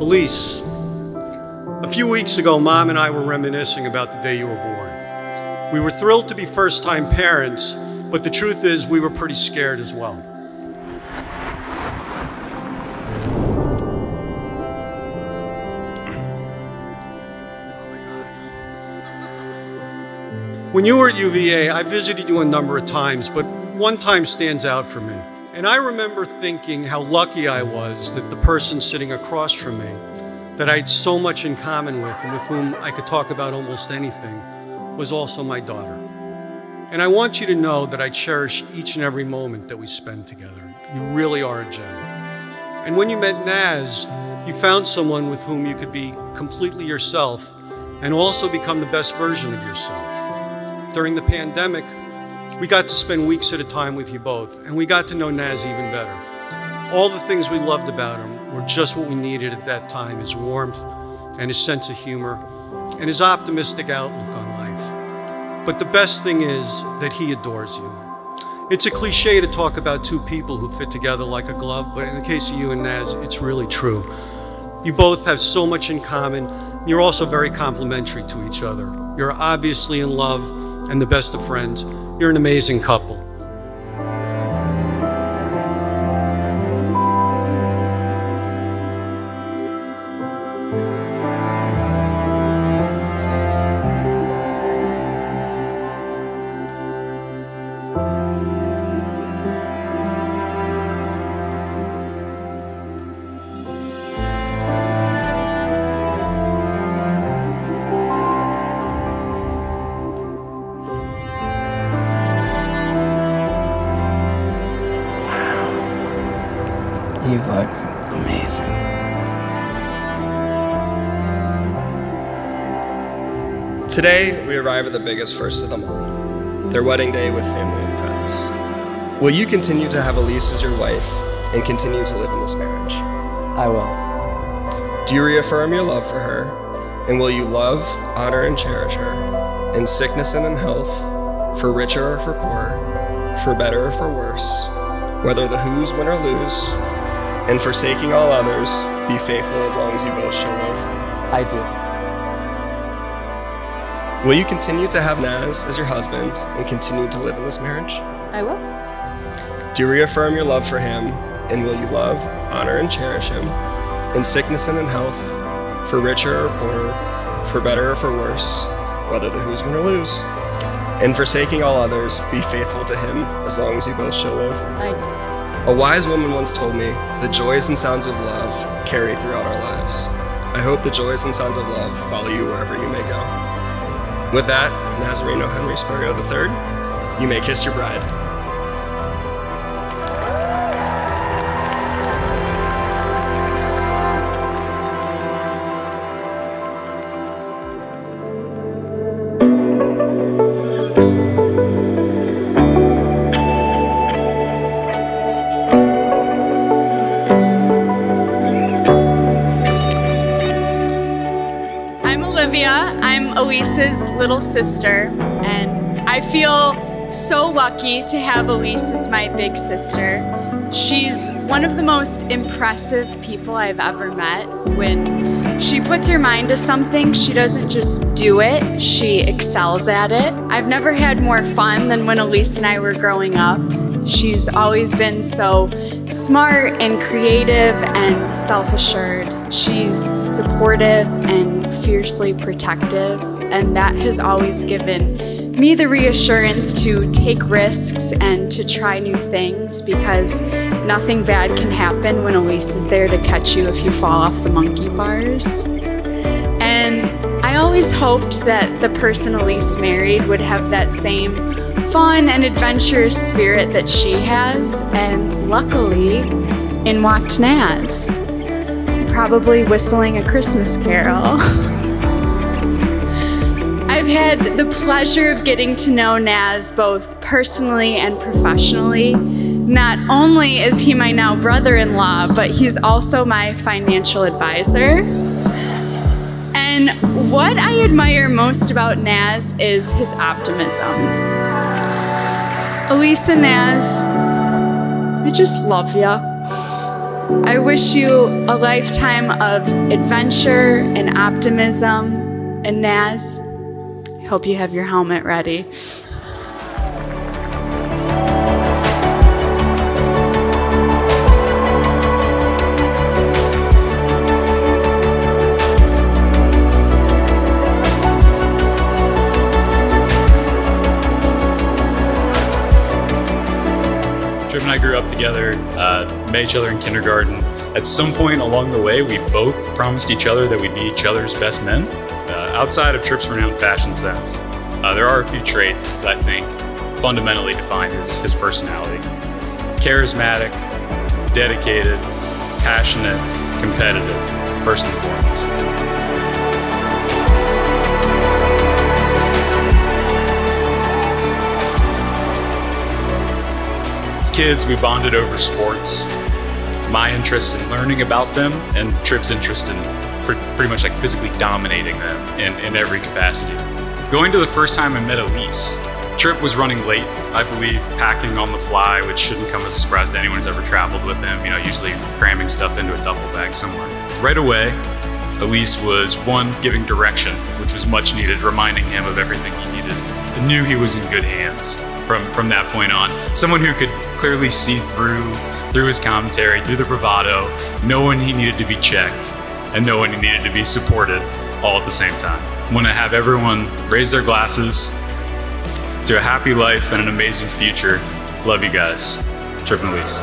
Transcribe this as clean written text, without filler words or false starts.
Elise, a few weeks ago, Mom and I were reminiscing about the day you were born. We were thrilled to be first-time parents, but the truth is we were pretty scared as well. When you were at UVA, I visited you a number of times, but one time stands out for me. And I remember thinking how lucky I was that the person sitting across from me, that I had so much in common with and with whom I could talk about almost anything, was also my daughter. And I want you to know that I cherish each and every moment that we spend together. You really are a gem. And when you met Nazz, you found someone with whom you could be completely yourself and also become the best version of yourself. During the pandemic, we got to spend weeks at a time with you both, and we got to know Nazz even better. All the things we loved about him were just what we needed at that time, his warmth and his sense of humor and his optimistic outlook on life. But the best thing is that he adores you. It's a cliche to talk about two people who fit together like a glove, but in the case of you and Nazz, it's really true. You both have so much in common. You're also very complementary to each other. You're obviously in love and the best of friends. You're an amazing couple. You look amazing. Today, we arrive at the biggest first of them all, their wedding day with family and friends. Will you continue to have Elise as your wife and continue to live in this marriage? I will. Do you reaffirm your love for her, and will you love, honor, and cherish her, in sickness and in health, for richer or for poor, for better or for worse, whether the who's win or lose, and forsaking all others, be faithful as long as you both show love? I do. Will you continue to have Nazz as your husband and continue to live in this marriage? I will. Do you reaffirm your love for him, and will you love, honor, and cherish him, in sickness and in health, for richer or poorer, for better or for worse, whether the who's win or lose, and forsaking all others, be faithful to him as long as you both show love? I do. A wise woman once told me, the joys and sounds of love carry throughout our lives. I hope the joys and sounds of love follow you wherever you may go. With that, Nazareno Henry Spargo III, you may kiss your bride. I'm Elise's little sister, and I feel so lucky to have Elise as my big sister. She's one of the most impressive people I've ever met. When she puts her mind to something, she doesn't just do it, she excels at it. I've never had more fun than when Elise and I were growing up. She's always been so smart and creative and self-assured. She's supportive and fiercely protective, and that has always given me the reassurance to take risks and to try new things, because nothing bad can happen when Elise is there to catch you if you fall off the monkey bars. And I always hoped that the person Elise married would have that same fun and adventurous spirit that she has, and luckily, in walked Nazz, probably whistling a Christmas carol. I've had the pleasure of getting to know Nazz both personally and professionally. Not only is he my now brother-in-law, but he's also my financial advisor. And what I admire most about Nazz is his optimism. Elise and Nazz, I just love ya. I wish you a lifetime of adventure and optimism. And Nazz, I hope you have your helmet ready. Trip and I grew up together, met each other in kindergarten. At some point along the way, we both promised each other that we'd be each other's best men. Outside of Trip's renowned fashion sense, there are a few traits that I think fundamentally define his personality. Charismatic, dedicated, passionate, competitive, first and foremost. As kids, we bonded over sports. My interest in learning about them and Trip's interest in pretty much like physically dominating them in every capacity. Going to the first time I met Elise, Trip was running late, I believe, packing on the fly, which shouldn't come as a surprise to anyone who's ever traveled with him, usually cramming stuff into a duffel bag somewhere. Right away, Elise was, one, giving direction, which was much needed, reminding him of everything he needed, and knew he was in good hands from that point on. Someone who could clearly see through his commentary, through the bravado, know when he needed to be checked, and know when he needed to be supported all at the same time. I want to have everyone raise their glasses to a happy life and an amazing future. Love you guys. Trip and Elise.